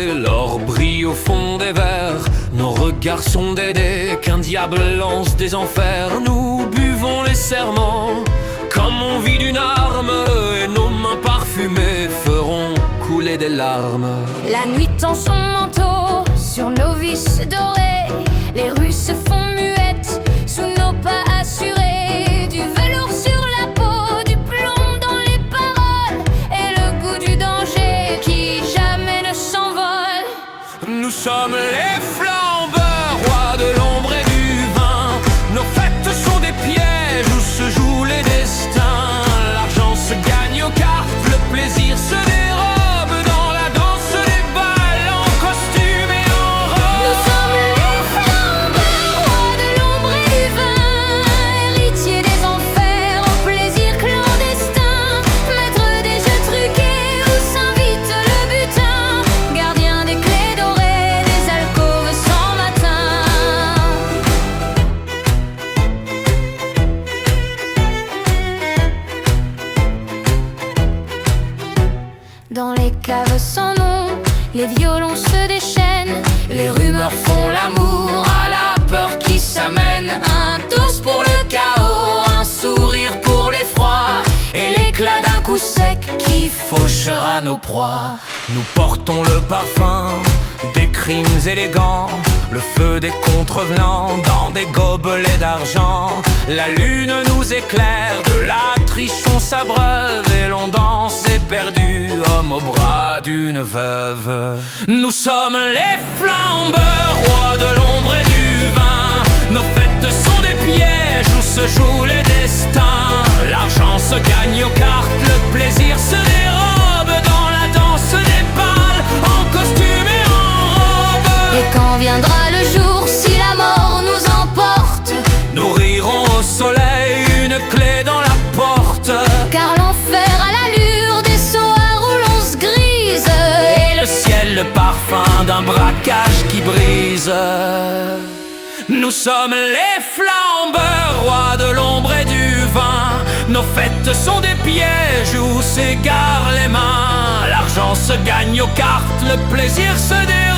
fêter. L'or brille au fond des verres, nos regards sont des dés qu'un diable lance des enfers. Nous buvons les serments comme on vit d'une arme, et nos mains parfumées feront couler des larmes. La nuit tend son manteau sur nos vices dorés, les rues se font muettes sous nos pas assurés. Du velours sur la peau, du plomb dans les paroles, et le goût du danger qui jamais ne s'envole. Nous sommes les flambeurs, rois de l'ombre et du vin. Nos fêtes sont des pièges où se jouent les destins. L'argent se gagne aux cartes, le plaisir se dérobe dans la danse des balles, en costume et en robe. Nous sommes les flambeurs, rois de l'ombre et du vin, héritiers des enfers, au plaisir clandestin, maîtres des jeux truqués où s'invite le butin, gardiens des clés dorées, des alcôves sans matin. Dans les caves sans nom, les violons se déchaînent, les rumeurs font l'amour à la peur qui s'amène. Un toast pour le chaos, un sourire pour l'effroi, et l'éclat d'un coup sec qui fauchera nos proies. Nous portons le parfum des crimes élégants, le feu des contrevenants dans des gobelets d'argent. La lune nous éclaire, de la triche on s'abreuve, et l'on danse éperdu, homme au bras d'une veuve. Nous sommes les flambeurs, rois de l'ombre et du vin. Nos fêtes sont des pièges où se jouent les destins. L'argent se gagne aux cartes, le plaisir se dérobe dans la danse des balles, en costume et en robe. Et quand viendra le jour, si la mort nous emporte, nous rirons au soleil, une clé dans la porte. car l'enfer a l'allure des soirs où l'on se grise, Et le ciel, le parfum d'un braquage qui brise. Nous sommes les flambeurs, rois de l'ombre et du vin. Nos fêtes sont des pièges où s'égarent les mains. L'argent se gagne aux cartes, le plaisir se dérobe